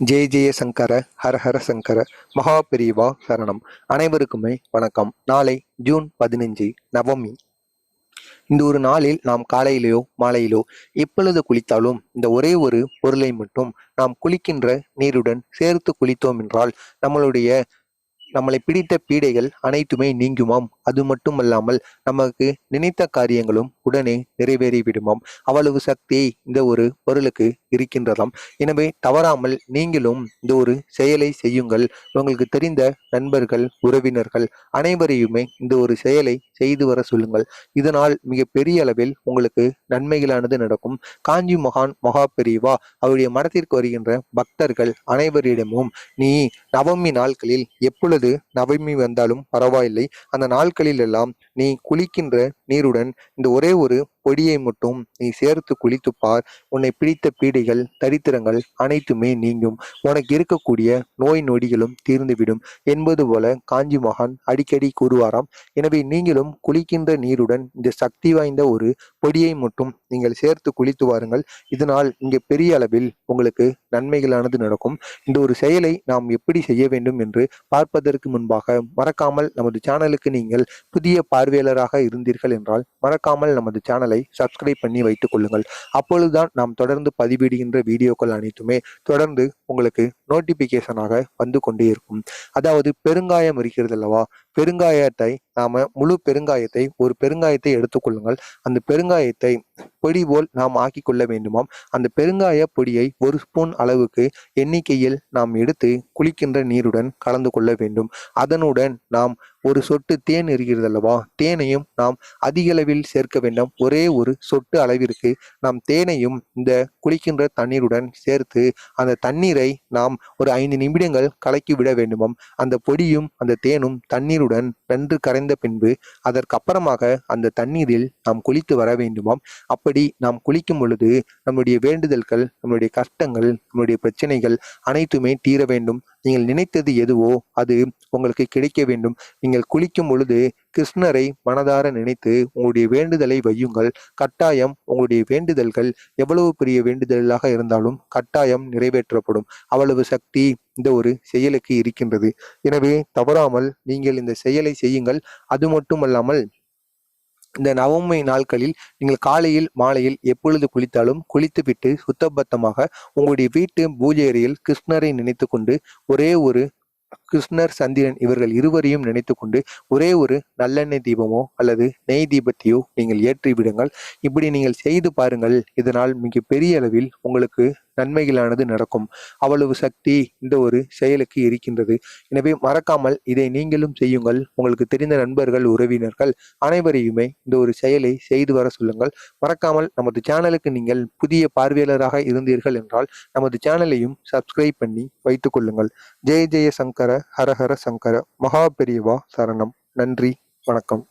ஜெய ஜெய சங்கர ஹர ஹர சங்கர மகா பெரியவா சரணம். அனைவருக்குமே வணக்கம். நாளை ஜூன் 15 நவமி. இந்த ஒரு நாளில் நாம் காலையிலோ மாலையிலோ எப்பொழுது குளித்தாலும் இந்த ஒரே ஒரு பொருளை மட்டும் நாம் குளிக்கின்ற நீருடன் சேர்த்து குளித்தோம் என்றால் நம்மளை பிடித்த பீடைகள் அனைத்துமே நீங்குமாம். அது மட்டுமல்லாமல் நமக்கு நினைத்த காரியங்களும் உடனே நிறைவேறிவிடுமாம். அவ்வளவு சக்தி இந்த ஒரு பொருளுக்கு இருக்கின்றதாம். எனவே தவறாமல் நீங்களும் இந்த ஒரு செயலை செய்யுங்கள். உங்களுக்கு தெரிந்த நண்பர்கள், உறவினர்கள் அனைவரையுமே இந்த ஒரு செயலை செய்து வர சொல்லுங்கள். இதனால் மிக பெரிய அளவில் உங்களுக்கு நன்மைகளானது நடக்கும். காஞ்சி மகான் மகா பெரியவா அவருடைய மடத்திற்கு வருகின்ற பக்தர்கள் அனைவரிடமும் நீ நவமி நாட்களில் எப்பொழுது நவமி வந்தாலும் பரவாயில்லை, அந்த நாட்களில் எல்லாம் நீ குளிக்கின்ற நீருடன் இந்த ஒரே ஒரு பொடியை மட்டும் நீ சேர்த்து குளித்து பார். உன்னை பிடித்த பீடைகள், தரித்திரங்கள் அனைத்துமே நீங்கும். உனக்கு இருக்கக்கூடிய நோய் நொடிகளும் தீர்ந்துவிடும் என்பது போல காஞ்சி மகான் அடிக்கடி கூறுவாராம். எனவே நீங்களும் குளிக்கின்ற நீருடன் இந்த சக்தி வாய்ந்த ஒரு பொடியை மட்டும் நீங்கள் சேர்த்து குளித்து வாருங்கள். இதனால் இங்கே பெரிய அளவில் உங்களுக்கு நன்மைகளானது நடக்கும். இந்த ஒரு செயலை நாம் எப்படி செய்ய வேண்டும் என்று பார்ப்பதற்கு முன்பாக மறக்காமல் நமது சேனலுக்கு நீங்கள் புதிய பார்வையாளராக இருந்தீர்கள் என்றால் மறக்காமல் நமது சேனலை சப்ஸ்கிரைப் பண்ணி வைத்துக் கொள்ளுங்கள். அப்பொழுதுதான் நாம் தொடர்ந்து பதிவிடுகின்ற வீடியோக்கள் அனைத்துமே தொடர்ந்து உங்களுக்கு நோட்டிபிகேஷனாக வந்து கொண்டே இருக்கும். அதாவது பெருங்காயம் இருக்கிறது அல்லவா, பெருங்காயத்தை முழு பெருங்காயத்தை ஒரு பெருங்காயத்தை எடுத்துக்கொள்ளுங்கள். அந்த பெருங்காயத்தை பொடி போல் நாம் ஆக்கி கொள்ள வேண்டுமாம். அந்த பெருங்காய பொடியை 1 ஸ்பூன் அளவுக்கு எண்ணிக்கையில் நாம் எடுத்து குளிக்கின்ற நீருடன் கலந்து கொள்ள வேண்டும். அதனுடன் நாம் ஒரு சொட்டு தேன் இருக்கிறது அல்லவா, தேனையும் நாம் அதிக அளவில் சேர்க்க வேண்டாம். ஒரே ஒரு சொட்டு அளவிற்கு நாம் தேனையும் இந்த குளிக்கின்ற தண்ணீருடன் சேர்த்து அந்த தண்ணீரை நாம் ஒரு 5 நிமிடங்கள் கலக்கி விட வேண்டுமாம். அந்த பொடியும் அந்த தேனும் தண்ணீருடன் நன்று கரைந்த பின்பு அதற்கப்புறமாக அந்த தண்ணீரில் நாம் குளித்து வர வேண்டுமாம். அப்படி நாம் குளிக்கும் பொழுது நம்முடைய வேண்டுதல்கள், நம்முடைய கஷ்டங்கள், நம்முடைய பிரச்சனைகள் அனைத்துமே தீர வேண்டும். நீங்கள் நினைத்தது எதுவோ அது உங்களுக்கு கிடைக்க வேண்டும். நீங்கள் குளிக்கும் பொழுது கிருஷ்ணரை மனதார நினைத்து உங்களுடைய வேண்டுதலை வையுங்கள். கட்டாயம் உங்களுடைய வேண்டுதல்கள் எவ்வளவு பெரிய வேண்டுதலாக இருந்தாலும் கட்டாயம் நிறைவேற்றப்படும். அவ்வளவு சக்தி இந்த ஒரு செயலுக்கு இருக்கின்றது. எனவே தவறாமல் நீங்கள் இந்த செயலை செய்யுங்கள். அது மட்டுமல்லாமல் இந்த நவமி நாட்களில் நீங்கள் காலையில் மாலையில் எப்பொழுது குளித்தாலும் குளித்துவிட்டு சுத்தபத்தமாக உங்களுடைய வீட்டு பூஜை அறையில் கிருஷ்ணரை நினைத்து கொண்டு ஒரே ஒரு கிருஷ்ணர், சந்திரன் இவர்கள் இருவரையும் நினைத்து கொண்டு ஒரே ஒரு நல்லெண்ணெய் தீபமோ அல்லது நெய் தீபத்தையோ நீங்கள் ஏற்றி விடுங்கள். இப்படி நீங்கள் செய்து பாருங்கள். இதனால் மிக பெரிய அளவில் உங்களுக்கு நன்மைகளானது நடக்கும். அவ்வளவு சக்தி இந்த ஒரு செயலுக்கு இருக்கின்றது. எனவே மறக்காமல் இதை நீங்களும் செய்யுங்கள். உங்களுக்கு தெரிந்த நண்பர்கள், உறவினர்கள் அனைவரையுமே இந்த ஒரு செயலை செய்து வர சொல்லுங்கள். மறக்காமல் நமது சேனலுக்கு நீங்கள் புதிய பார்வையாளராக இருந்தீர்கள் என்றால் நமது சேனலையும் சப்ஸ்கிரைப் பண்ணி வைத்துக் கொள்ளுங்கள். ஜெய ஜெய சங்கர ஹர ஹர சங்கர மகா பெரியவா சரணம். நன்றி, வணக்கம்.